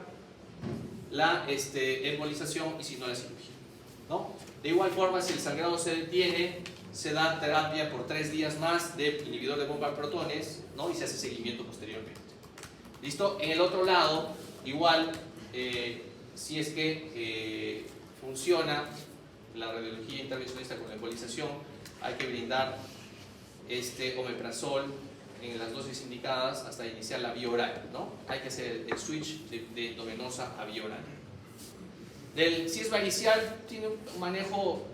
la embolización y si no la cirugía, ¿no? De igual forma, si el sangrado se detiene, se da terapia por 3 días más de inhibidor de bomba de protones, ¿no? Y se hace seguimiento posteriormente. ¿Listo? En el otro lado, igual, si es que funciona la radiología intervencionista con la embolización, hay que brindar omeprazol en las dosis indicadas hasta iniciar la vía oral, ¿no? Hay que hacer el switch de endovenosa a vía oral. Si es varicial, tiene un manejo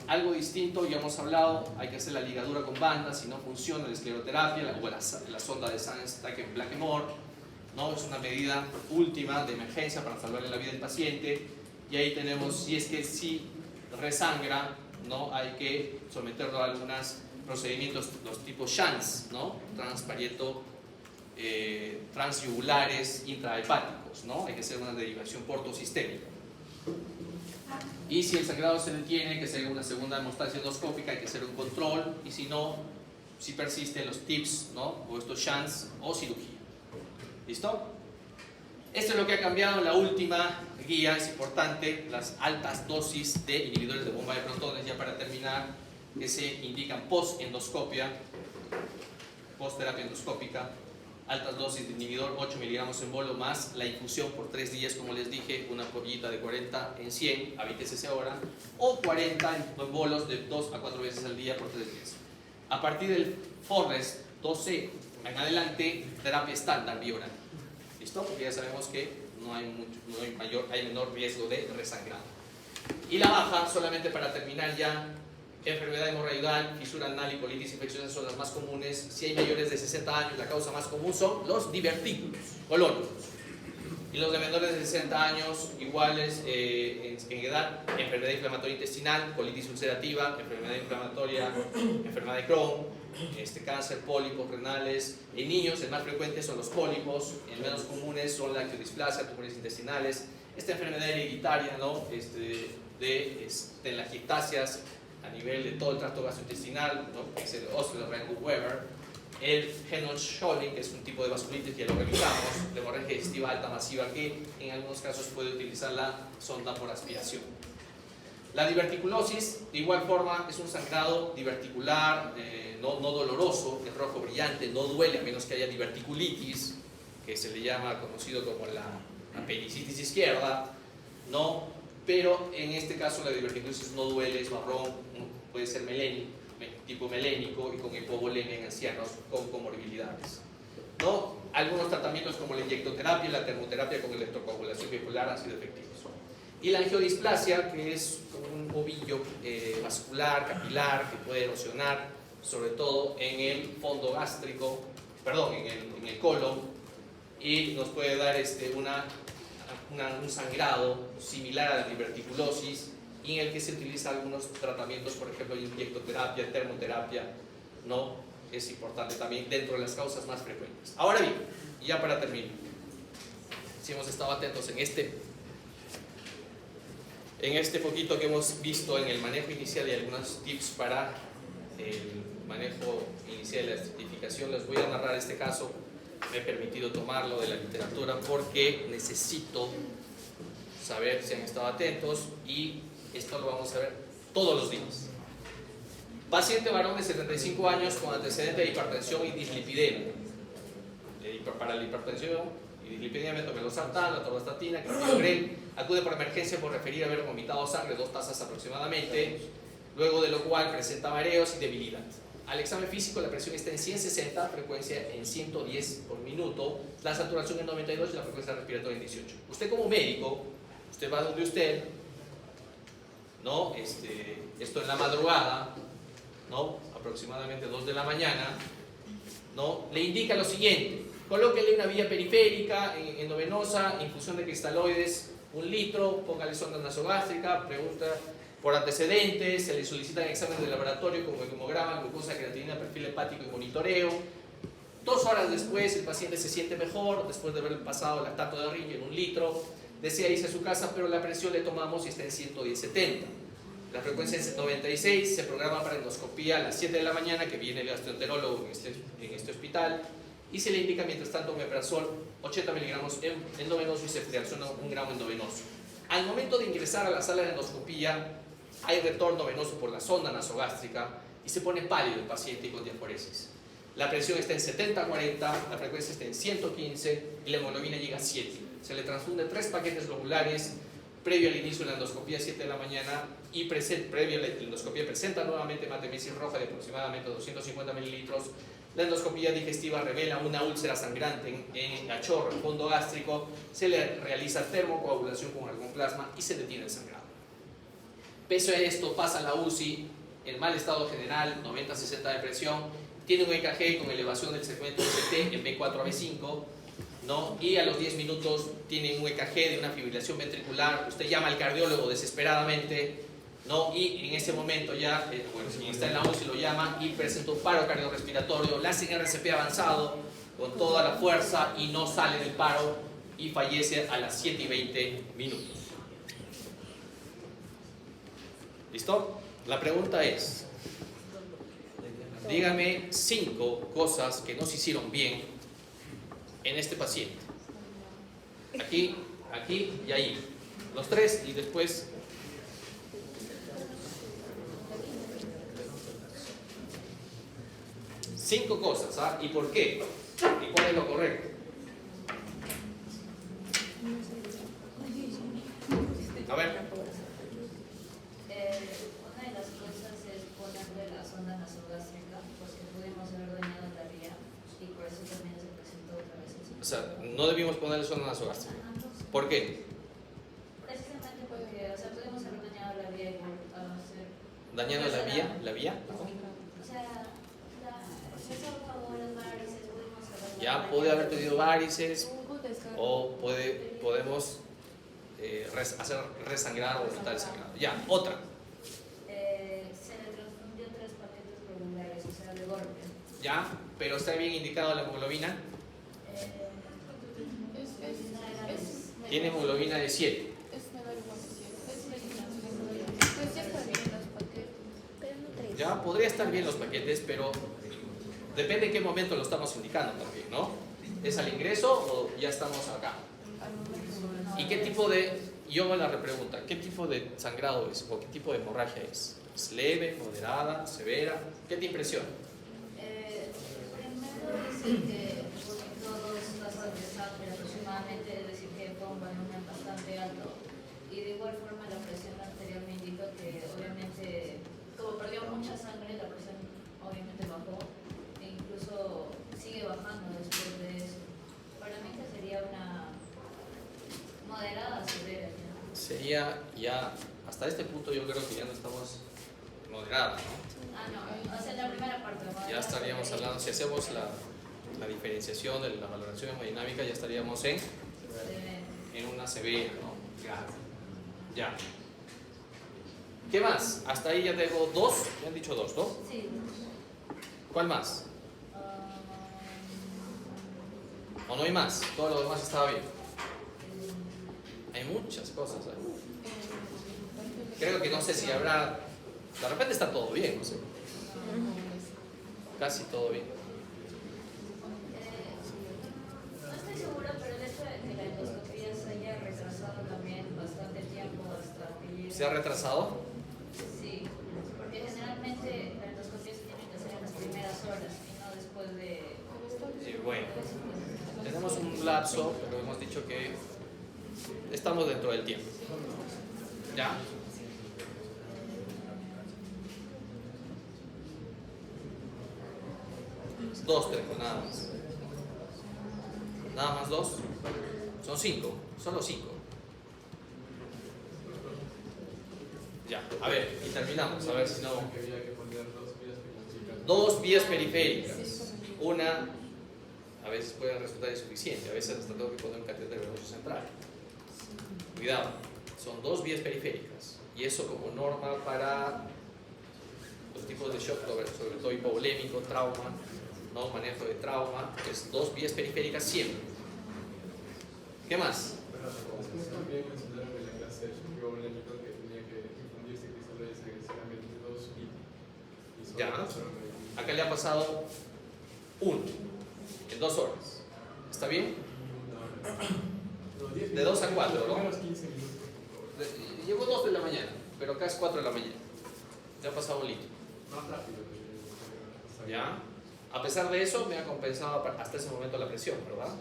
algo distinto, ya hemos hablado, hay que hacer la ligadura con bandas, si no funciona la escleroterapia, la sonda de Sandstacke-Blackmore, ¿no? Es una medida última de emergencia para salvarle la vida al paciente, y ahí tenemos, si es que sí resangra, ¿no? Hay que someterlo a algunos procedimientos, los tipos SHANTS, ¿no? Transyugulares intrahepáticos, ¿no? Hay que hacer una derivación portosistémica. Y si el sangrado se detiene, hay que hacer una segunda hemostasia endoscópica, hay que hacer un control, y si no, si persisten los TIPS, ¿no? O estos SHANTS o cirugía. ¿Listo? Esto es lo que ha cambiado en la última guía, es importante, las altas dosis de inhibidores de bomba de protones, ya para terminar, que se indican post-endoscopia, post-terapia endoscópica, altas dosis de inhibidor, 8 miligramos en bolo, más la infusión por 3 días, como les dije, una pollita de 40 en 100 a 20 cc hora, o 40 en bolos de 2 a 4 veces al día por 3 días. A partir del Forrest 12 en adelante, terapia estándar vía oral. ¿Listo? Porque ya sabemos que hay menor riesgo de resangrado. Y la baja, solamente para terminar ya, enfermedad hemorroidal, fisura anal y colitis infecciosa son las más comunes. Si hay mayores de 60 años, la causa más común son los divertículos colónicos. Y los de menores de 60 años, iguales en edad, enfermedad inflamatoria intestinal, colitis ulcerativa, enfermedad inflamatoria, enfermedad de Crohn, cáncer, pólipos renales. En niños, el más frecuente son los pólipos, el menos comunes son la ictodisplasia, tumores intestinales, esta enfermedad hereditaria, ¿no? de telangiectasias a nivel de todo el tracto gastrointestinal, ¿no? Que es el Osler-Weber, el Henoch-Schönlein, que es un tipo de vasculitis que ya lo revisamos, de hemorragia digestiva alta masiva, que en algunos casos puede utilizar la sonda por aspiración. La diverticulosis, de igual forma, es un sangrado diverticular, no doloroso, es rojo brillante, no duele a menos que haya diverticulitis, que se le llama, conocido como la apendicitis izquierda, ¿no? Pero en este caso la diverticulosis no duele, es marrón, puede ser tipo melénico y con hipovolemia en ancianos con comorbilidades, ¿no? Algunos tratamientos como la inyectoterapia y la termoterapia con electrocoagulación bipolar han sido efectivos. Y la angiodisplasia, que es ovillo vascular, capilar, que puede erosionar, sobre todo en el fondo gástrico, perdón, en el colon, y nos puede dar un sangrado similar a la diverticulosis, y en el que se utilizan algunos tratamientos, por ejemplo, inyectoterapia, termoterapia, ¿no? Es importante también dentro de las causas más frecuentes. Ahora bien, ya para terminar, si hemos estado atentos en este poquito que hemos visto en el manejo inicial y algunos tips para el manejo inicial de la estratificación, les voy a narrar este caso. Me he permitido tomarlo de la literatura porque necesito saber si han estado atentos, y esto lo vamos a ver todos los días. Paciente varón de 75 años con antecedente de hipertensión y dislipidemia. Para la hipertensión y dislipidemia, metomelsartán, atorvastatina, clopidogrel. Acude por emergencia por referir haber vomitado sangre 2 tazas aproximadamente, luego de lo cual presenta mareos y debilidad. Al examen físico la presión está en 160, frecuencia en 110 por minuto, la saturación en 92 y la frecuencia respiratoria en 18. Usted como médico, usted va donde usted, ¿no? Esto en la madrugada, ¿no? Aproximadamente 2 de la mañana, ¿no? Le indica lo siguiente: colóquele una vía periférica endovenosa, infusión de cristaloides, 1 litro, póngale sonda nasogástrica, pregunta por antecedentes, se le solicitan exámenes de laboratorio como hemograma, glucosa, creatinina, perfil hepático y monitoreo. 2 horas después el paciente se siente mejor, después de haber pasado lactato de orilla en 1 litro, desea irse a su casa, pero la presión le tomamos y está en 110/70. La frecuencia es 96, se programa para endoscopía a las 7 de la mañana, que viene el gastroenterólogo en este hospital, y se le indica mientras tanto omeprazol 80 miligramos endovenoso y ceftriaxona 1 gramo endovenoso. Al momento de ingresar a la sala de endoscopía hay retorno venoso por la sonda nasogástrica y se pone pálido el paciente y con diaforesis. La presión está en 70/40, la frecuencia está en 115 y la hemoglobina llega a 7. Se le transfunde 3 paquetes globulares previo al inicio de la endoscopía a 7 de la mañana, y previo a la endoscopía presenta nuevamente matemesis roja de aproximadamente 250 mililitros. La endoscopía digestiva revela una úlcera sangrante en la chorro, el fondo gástrico. Se le realiza termocoagulación con algún plasma y se detiene el sangrado. Pese a esto, pasa a la UCI en mal estado general, 90-60 de presión, tiene un EKG con elevación del segmento ST en B4 a B5, ¿no? Y a los 10 minutos tiene un EKG de una fibrilación ventricular. Usted llama al cardiólogo desesperadamente, ¿no? Y en ese momento ya, bueno, si está en la UCI lo llama y presenta un paro cardiorrespiratorio, le hacen RCP avanzado con toda la fuerza y no sale del paro y fallece a las 7:20 minutos. ¿Listo? La pregunta es, dígame 5 cosas que no se hicieron bien en este paciente. Aquí, aquí y ahí. Los 3 y después. Cinco cosas, ¿ah? ¿Y por qué? ¿Y cuál es lo correcto? A ver. Una de las cosas es ponerle la sonda nasogástrica, porque pudimos haber dañado la vía y por eso también se presentó otra vez el síntoma. O sea, no debimos ponerle sonda nasogástrica. ¿Por qué? Precisamente porque, o sea, pudimos haber dañado la vía y hacer... ¿Dañando la vía? ¿La vía? O sea, eso a favor de las varices, pudimos haber... Ya puede haber tenido varices o podemos hacer resangrar o evitar el sangrado. Ya, otra. Se le transfundió 3 paquetes globulares, o sea, de golpe. Ya, pero está bien indicado la hemoglobina. Tiene hemoglobina de 7. Ya, podría estar bien los paquetes, pero depende en qué momento lo estamos indicando también, ¿no? ¿Es al ingreso o ya estamos acá? ¿Y qué tipo de, yo hago la repregunta, qué tipo de sangrado es o qué tipo de hemorragia es? ¿Es leve, moderada, severa? ¿Qué te impresiona? Primero decir que vomitó 2 tazas de sangre aproximadamente, es decir, que fue un volumen bastante alto. Y de igual forma la presión arterial me indica que obviamente, como perdió mucha sangre, la presión obviamente bajó e incluso sigue bajando después de eso. Para mí que sería una moderada severa. Sería ya hasta este punto yo creo que ya no estamos moderados, ¿no? Ah, no, o sea, la primera parte. ¿No? Ya estaríamos hablando, si hacemos la diferenciación de la valoración hemodinámica, ya estaríamos en una severa, ¿no? Ya. ¿Qué más? Hasta ahí ya tengo dos, me han dicho dos, ¿no? Sí. ¿Cuál más? ¿O no hay más? Todo lo demás estaba bien. Hay muchas cosas, ¿eh? Creo que no sé si habrá. De repente está todo bien, no sé. Casi todo bien. No estoy segura, pero el hecho de que la endoscopía se haya retrasado también bastante tiempo hasta que llegue. ¿Se ha retrasado? Sí, porque generalmente la endoscopía se tiene que hacer en las primeras horas y no después de. Bueno, tenemos un lapso, pero hemos dicho que estamos dentro del tiempo. ¿Ya? Dos tengo, nada más. Nada más dos. Son cinco, solo cinco. Ya, a ver, y terminamos, a ver si no. Dos vías periféricas. Una, a veces puede resultar insuficiente, a veces hasta tengo que poner un catéter venoso central. Cuidado, son dos vías periféricas. Y eso como norma para los tipos de shock, sobre todo hipovolémico, trauma, ¿no? Manejo de trauma, es dos vías periféricas siempre. ¿Qué más? También mencionaron en la clase de shock hipovolémico que tenía que infundirse cristaloides agresivamente 2 y Ya, acá le ha pasado uno en 2 horas. ¿Está bien? De 2 a 4, ¿no? Llegó 2 de la mañana, pero acá es 4 de la mañana. Ya ha pasado un litro. Más rápido. ¿Ya? A pesar de eso, me ha compensado hasta ese momento la presión, ¿verdad?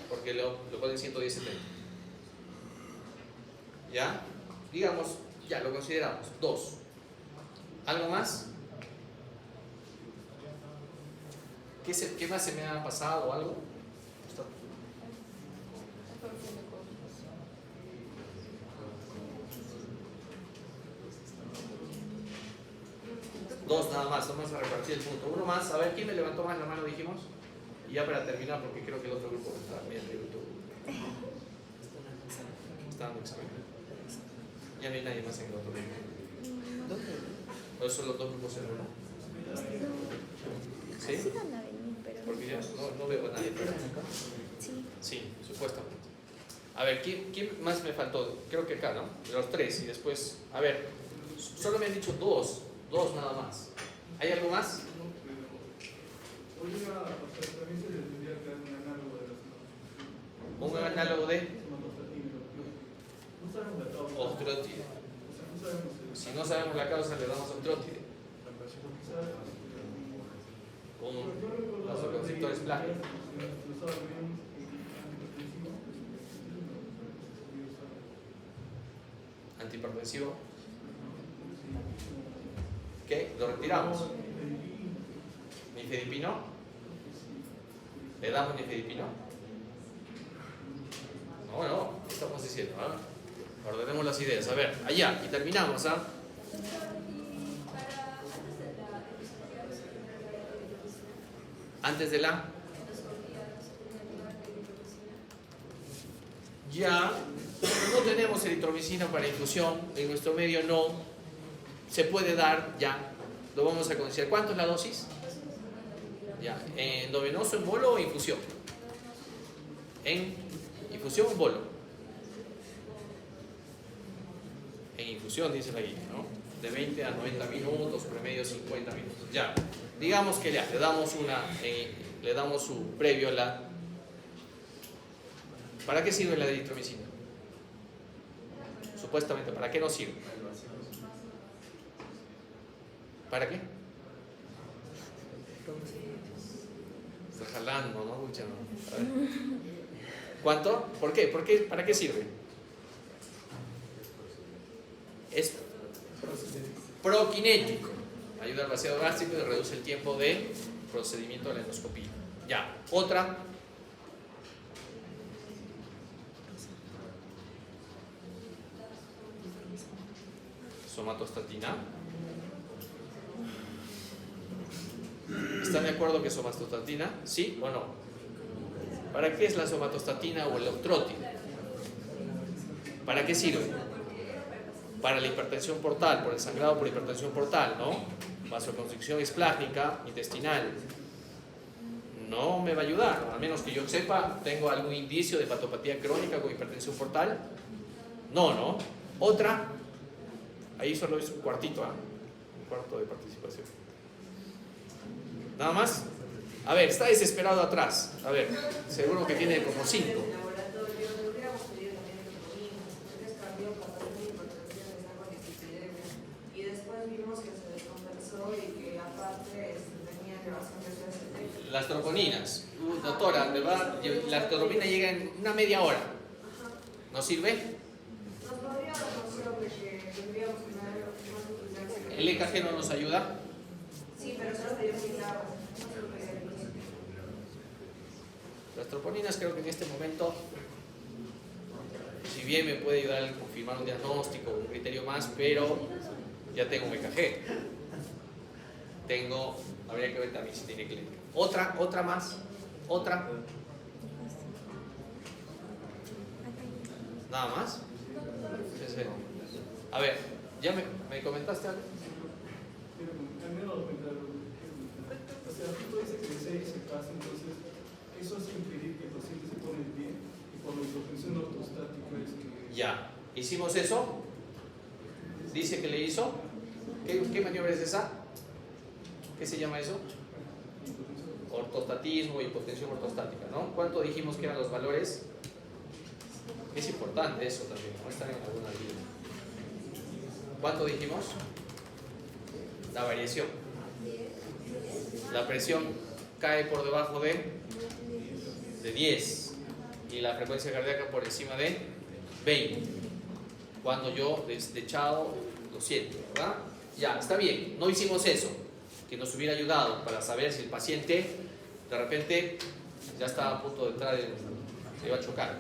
Porque lo ponen 110-70. ¿Ya? Digamos, ya lo consideramos. 2. ¿Algo más? ¿Qué más se me ha pasado o algo? Dos nada más, vamos a repartir el punto. Uno más, a ver, ¿quién me levantó más la mano, dijimos? Y ya para terminar, porque creo que el otro grupo está bien de YouTube. Está dando examen. Ya no hay nadie más en el otro grupo. ¿O son los dos grupos en uno? ¿Sí? Porque ya no veo a nadie. Sí, supuestamente. A ver, ¿quién más me faltó? Creo que acá, ¿no? Los tres y después... A ver, solo me han dicho dos nada más. ¿Hay algo más? Un análogo de ostrótide. Si no sabemos la causa, le damos ostrótide. Con vasoconstrictores plásticos. Antihipertensivo. ¿Qué? ¿Lo retiramos? ¿Nifedipino? ¿Le damos nifedipino? No, ¿qué estamos diciendo? Ordenemos las ideas. A ver, allá, y terminamos, ¿ah? Antes de la... Ya, no tenemos eritromicina para infusión, en nuestro medio no. Se puede dar, ya, lo vamos a considerar. ¿Cuánto es la dosis? Ya, endovenoso, en bolo o infusión. En infusión o bolo. En infusión, dice la guía, ¿no? De 20 a 90 minutos, promedio 50 minutos. Ya, digamos que ya, le damos su previo a la... ¿Para qué sirve la eritromicina? Supuestamente, ¿para qué nos sirve? ¿Para qué? Está jalando, ¿no? Mucha, ¿no? A ver. ¿Cuánto? ¿Por qué? ¿Para qué sirve? Es prokinético. Ayuda al vaciado gástrico y reduce el tiempo de procedimiento de la endoscopía. Ya, otra. somatostatina. ¿Están de acuerdo que es somatostatina? ¿Sí o no? ¿Para qué es la somatostatina o el Octrótil? ¿Para qué sirve? Para la hipertensión portal, por el sangrado por hipertensión portal, ¿no? Vasoconstricción esplácnica intestinal. No me va a ayudar, a menos que yo sepa, ¿tengo algún indicio de hepatopatía crónica con hipertensión portal? No. Otra, ahí solo es un cuartito, un cuarto de participación. Nada más. A ver, está desesperado atrás. A ver, seguro que tiene como 5. Y después vimos que se desconversó y que aparte tenía elevación de Las troponinas. Doctora, de verdad, la tropina llega en una media hora. ¿No sirve? Nos podría dar noción de que tendríamos que tener más utilización. ¿El EKG no nos ayuda? Sí, pero solo te dio milagros. Las troponinas creo que en este momento, si bien me puede ayudar a confirmar un diagnóstico, un criterio más, pero ya tengo un EKG. Habría que ver también si tiene clínica. Otra más. Otra. Nada más. A ver, ¿ya me comentaste algo? También lo comentaron. O sea, tú dices que se pasa, entonces eso hace impedir que el paciente se pone bien y por la hipotensión ortostática es que... Ya. ¿Hicimos eso? ¿Dice que le hizo? ¿Qué maniobra es esa? ¿Qué se llama eso? Ortostatismo, hipotensión ortostática, ¿no? ¿Cuánto dijimos que eran los valores? Es importante eso también, no están en alguna vida. ¿Cuánto dijimos? La variación. La presión cae por debajo de 10 y la frecuencia cardíaca por encima de 20. Cuando yo despechado lo siento, ¿verdad? Ya, está bien, no hicimos eso, que nos hubiera ayudado para saber si el paciente de repente ya estaba a punto de entrar se iba a chocar.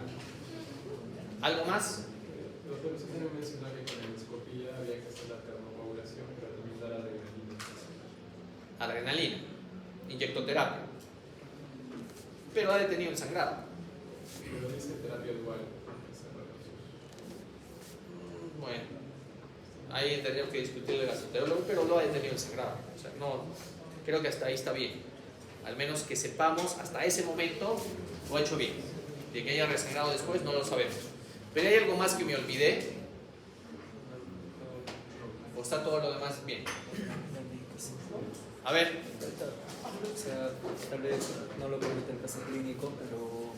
¿Algo más? Doctor, usted me mencionó que con la endoscopía había que hacer la termocoagulación para también dar adrenalina. Adrenalina, inyectoterapia. Pero ha detenido el sangrado. Pero dice terapia dual. Bueno, ahí tendríamos que discutirle el gastroenterólogo, pero lo ha detenido el sangrado. O sea, no, creo que hasta ahí está bien. Al menos que sepamos, hasta ese momento lo ha hecho bien. De que haya resangrado después, no lo sabemos. Pero hay algo más que me olvidé. ¿O está todo lo demás bien? A ver. O sea, tal vez no lo permite el caso clínico, pero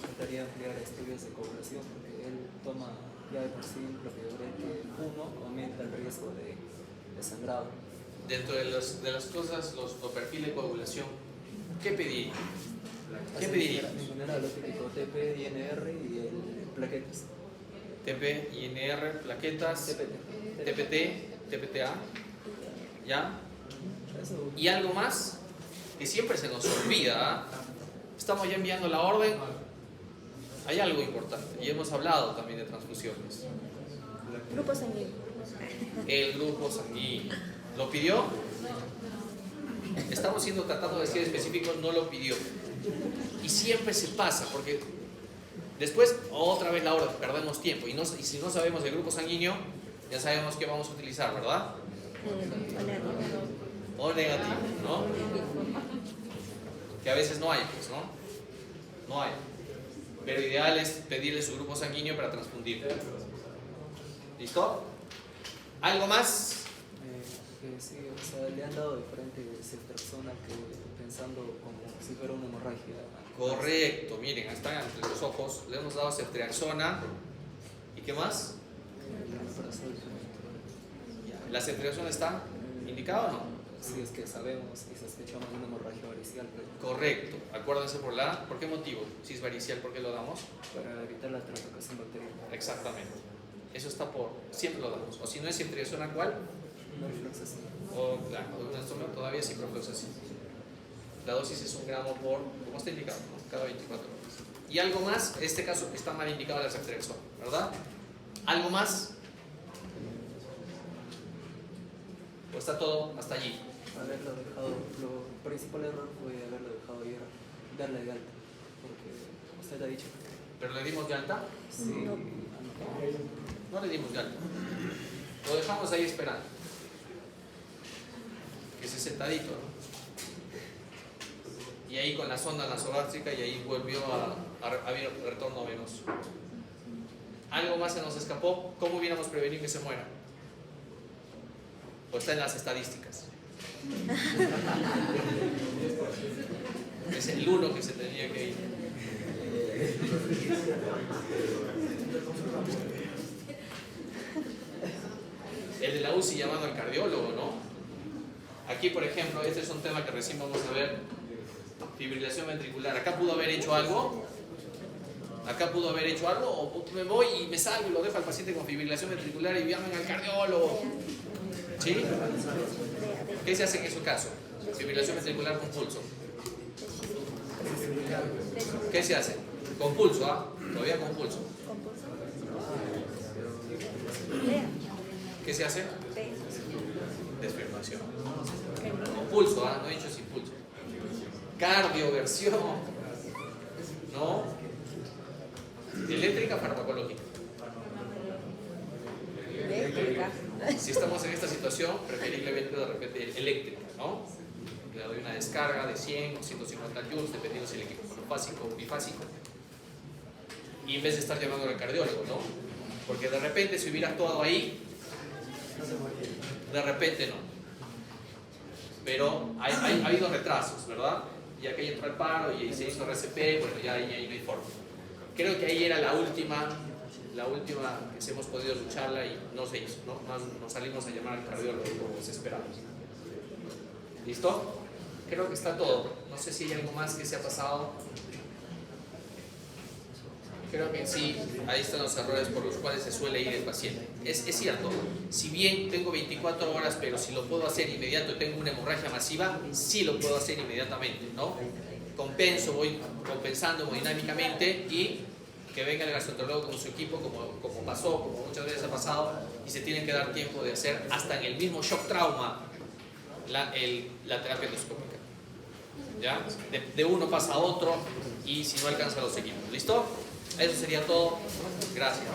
intentaría ampliar estudios de coagulación, porque él toma ya de por sí clopidogrel que aumenta el riesgo de sangrado. Dentro de las cosas, los perfiles de coagulación, ¿qué pediría? ¿Qué pediría? En general, lo típico, TP, INR y el plaquetas. TP, INR, plaquetas, TPT. TPT, TPTA, ¿ya? Eso. Y algo más que siempre se nos olvida. Estamos ya enviando la orden. Hay algo importante y hemos hablado también de transfusiones. Grupo sanguíneo. El grupo sanguíneo. ¿Lo pidió? Estamos tratando de ser específicos, no lo pidió. Y siempre se pasa, porque después otra vez la orden, perdemos tiempo. Y si no sabemos el grupo sanguíneo, ya sabemos qué vamos a utilizar, ¿verdad? O negativo, ¿no? Que a veces no hay, pues, ¿no? No hay. Pero ideal es pedirle su grupo sanguíneo para transfundir. ¿Listo? ¿Algo más? Que sí, o sea, le han dado diferente ceftriaxona que pensando como si fuera una hemorragia. Correcto, miren, están entre los ojos. Le hemos dado ceftriaxona. ¿Y qué más? ¿La ceftriaxona está indicada o no? Si es que sabemos y sospechamos una hemorragia varicial. Correcto. Acuérdense ¿por qué motivo? Si es varicial, ¿por qué lo damos? Para evitar la translocación bacteriana. Exactamente. Eso está siempre lo damos. O si no es ceftriaxona, ¿cuál? No fluoxacina. O claro, todavía sí ciprofloxacina. La dosis es 1 gramo como está indicado, ¿no? Cada 24 horas. Y algo más, en este caso está mal indicado la ceftriaxona, ¿verdad? ¿Algo más? ¿O está todo hasta allí? Haberlo dejado, lo principal error fue haberlo dejado ir, darle de alta, porque usted ha dicho que ¿Pero le dimos de alta? sí, No le dimos de alta. Lo dejamos ahí esperando. Que se sentadito, ¿no? Y ahí con la sonda nasogástrica y ahí volvió a haber retorno venoso. ¿Algo más se nos escapó? ¿Cómo hubiéramos prevenido que se muera? Pues está en las estadísticas. Es el 1 que se tenía que ir. El de la UCI llamando al cardiólogo, ¿no? Aquí, por ejemplo, este es un tema que recién vamos a ver. Fibrilación ventricular. ¿Acá pudo haber hecho algo? ¿Acá pudo haber hecho algo? ¿O me voy y me salgo y lo dejo al paciente con fibrilación ventricular y llamen al cardiólogo? ¿Sí? ¿Qué se hace en ese caso? Fibrilación ventricular con pulso. ¿Qué se hace? Con pulso, ¿ah? Todavía con pulso. ¿Qué se hace? Desfibrilación. Con pulso, ¿ah? No he dicho sin pulso. Cardioversión. ¿No? Eléctrica, farmacológica. Eléctrica. Si estamos en esta situación, preferiblemente de repente eléctrica, ¿no? Le doy una descarga de 100 o 150 joules, dependiendo si el equipo es monofásico o bifásico. Y en vez de estar llamando al cardiólogo, ¿no? Porque de repente si hubiera actuado ahí, de repente no. Pero ha habido retrasos, ¿verdad? Ya que ahí entró el paro y se hizo RCP, bueno, ya ahí no hay forma. Creo que ahí era la última que hemos podido lucharla y no se hizo, ¿no? Nos salimos a llamar al cardiólogo como desesperados. ¿Listo? Creo que está todo. No sé si hay algo más que se ha pasado. Creo que sí, ahí están los errores por los cuales se suele ir el paciente. Es cierto, si bien tengo 24 horas, pero si lo puedo hacer inmediato y tengo una hemorragia masiva, sí lo puedo hacer inmediatamente, ¿no? Compenso, voy compensando hemodinámicamente y que venga el gastroenterólogo con su equipo, como pasó, como muchas veces ha pasado, y se tiene que dar tiempo de hacer hasta en el mismo shock trauma la terapia endoscópica. ¿Ya? De uno pasa a otro y si no alcanza los equipos. ¿Listo? Eso sería todo. Gracias.